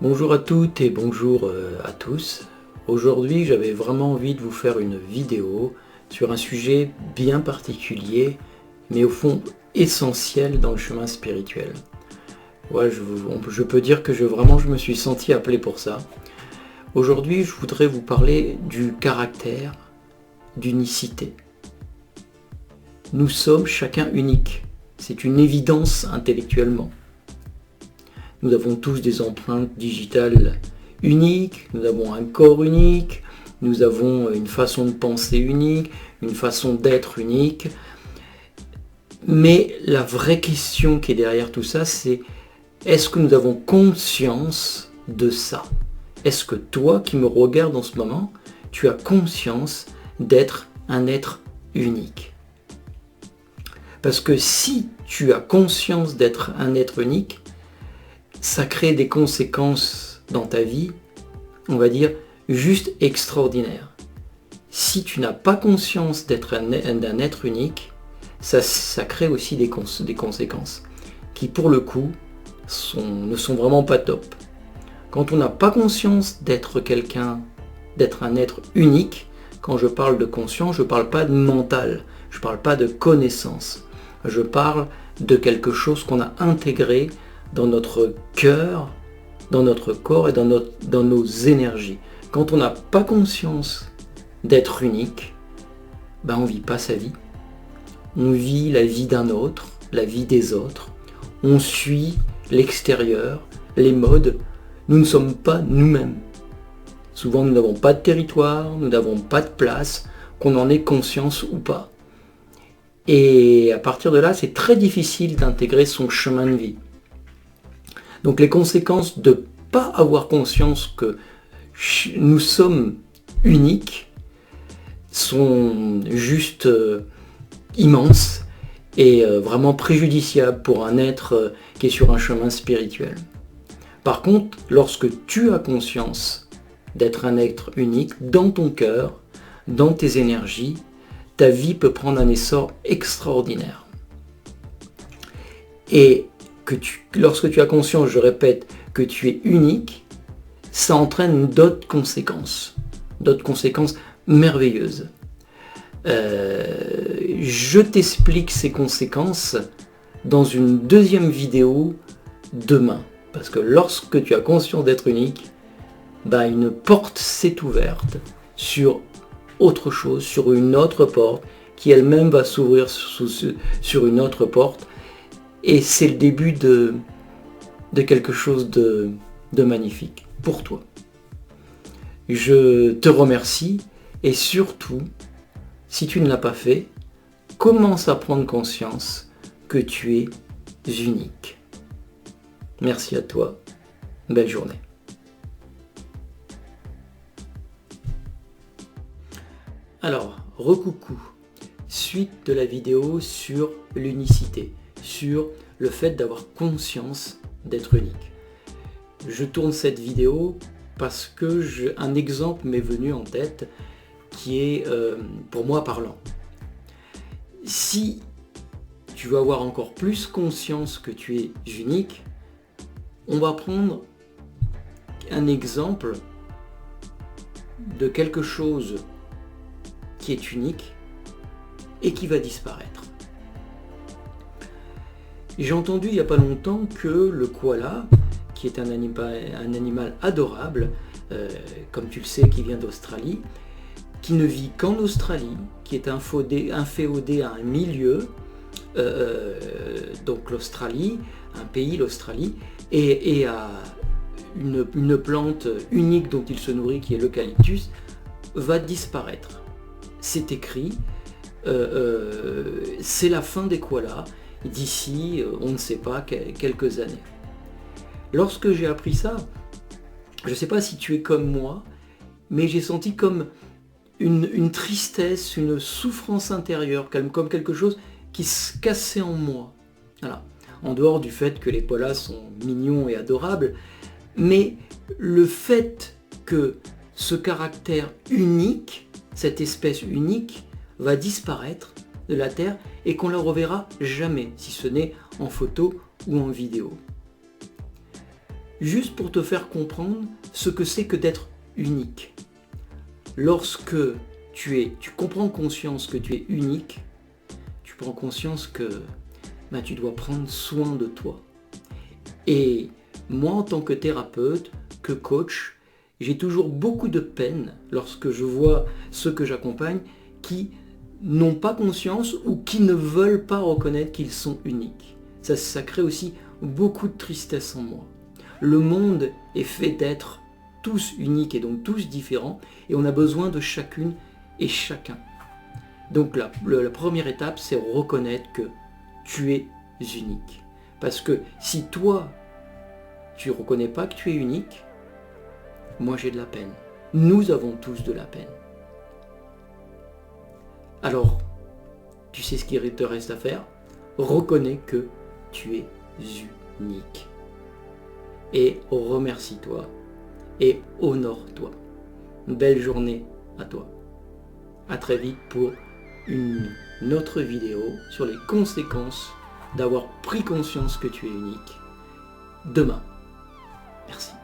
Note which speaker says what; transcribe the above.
Speaker 1: Bonjour à toutes et bonjour à tous. Aujourd'hui, j'avais vraiment envie de vous faire une vidéo sur un sujet bien particulier, mais au fond essentiel dans le chemin spirituel. Ouais, je peux dire que je me suis senti appelé pour ça. Aujourd'hui, je voudrais vous parler du caractère d'unicité. Nous sommes chacun uniques. C'est une évidence intellectuellement. Nous avons tous des empreintes digitales uniques, nous avons un corps unique, nous avons une façon de penser unique, une façon d'être unique. Mais la vraie question qui est derrière tout ça, c'est est-ce que nous avons conscience de ça? Est-ce que toi qui me regardes en ce moment, tu as conscience d'être un être unique? Parce que si tu as conscience d'être un être unique, ça crée des conséquences dans ta vie, on va dire, juste extraordinaires. Si tu n'as pas conscience d'être un être unique, ça crée aussi des conséquences qui, pour le coup, ne sont vraiment pas top. Quand on n'a pas conscience d'être un être unique, quand je parle de conscience, je ne parle pas de mental, je ne parle pas de connaissance, je parle de quelque chose qu'on a intégré dans notre cœur, dans notre corps et dans nos énergies. Quand on n'a pas conscience d'être unique, on ne vit pas sa vie. On vit la vie d'un autre, la vie des autres. On suit l'extérieur, les modes. Nous ne sommes pas nous-mêmes. Souvent, nous n'avons pas de territoire, nous n'avons pas de place, qu'on en ait conscience ou pas. Et à partir de là, c'est très difficile d'intégrer son chemin de vie. Donc les conséquences de ne pas avoir conscience que nous sommes uniques sont juste immenses et vraiment préjudiciables pour un être qui est sur un chemin spirituel. Par contre, lorsque tu as conscience d'être un être unique dans ton cœur, dans tes énergies, ta vie peut prendre un essor extraordinaire. Et lorsque tu as conscience, je répète, que tu es unique, ça entraîne d'autres conséquences merveilleuses. Je t'explique ces conséquences dans une deuxième vidéo demain. Parce que lorsque tu as conscience d'être unique, une porte s'est ouverte sur autre chose, sur une autre porte, qui elle-même va s'ouvrir sur une autre porte. Et c'est le début de quelque chose de magnifique pour toi. Je te remercie et surtout, si tu ne l'as pas fait, commence à prendre conscience que tu es unique. Merci à toi. Belle journée. Alors, recoucou. Suite de la vidéo sur l'unicité, sur le fait d'avoir conscience d'être unique. Je tourne cette vidéo parce que un exemple m'est venu en tête qui est pour moi parlant. Si tu veux avoir encore plus conscience que tu es unique, on va prendre un exemple de quelque chose qui est unique et qui va disparaître. J'ai entendu il n'y a pas longtemps que le koala, qui est un animal adorable, comme tu le sais, qui vient d'Australie, qui ne vit qu'en Australie, qui est inféodé à un milieu, donc l'Australie, un pays, l'Australie, et à une plante unique dont il se nourrit, qui est l'eucalyptus, va disparaître. C'est écrit, c'est la fin des koalas, d'ici, on ne sait pas, quelques années. Lorsque j'ai appris ça, je ne sais pas si tu es comme moi, mais j'ai senti comme une tristesse, une souffrance intérieure, comme quelque chose qui se cassait en moi. Voilà. En dehors du fait que les koalas sont mignons et adorables, mais le fait que ce caractère unique, cette espèce unique, va disparaître de la Terre et qu'on ne la reverra jamais, si ce n'est en photo ou en vidéo. juste pour te faire comprendre ce que c'est que d'être unique. Lorsque tu comprends conscience que tu es unique, tu prends conscience que tu dois prendre soin de toi. Et moi, en tant que thérapeute, que coach, j'ai toujours beaucoup de peine lorsque je vois ceux que j'accompagne qui n'ont pas conscience ou qui ne veulent pas reconnaître qu'ils sont uniques. Ça crée aussi beaucoup de tristesse en moi. Le monde est fait d'être tous uniques et donc tous différents et on a besoin de chacune et chacun. Donc la première étape, c'est reconnaître que tu es unique. Parce que si toi, tu ne reconnais pas que tu es unique, moi j'ai de la peine. Nous avons tous de la peine. Alors, tu sais ce qu'il te reste à faire? Reconnais que tu es unique. Et remercie-toi. Et honore-toi. Une belle journée à toi. À très vite pour une autre vidéo sur les conséquences d'avoir pris conscience que tu es unique. Demain. Merci.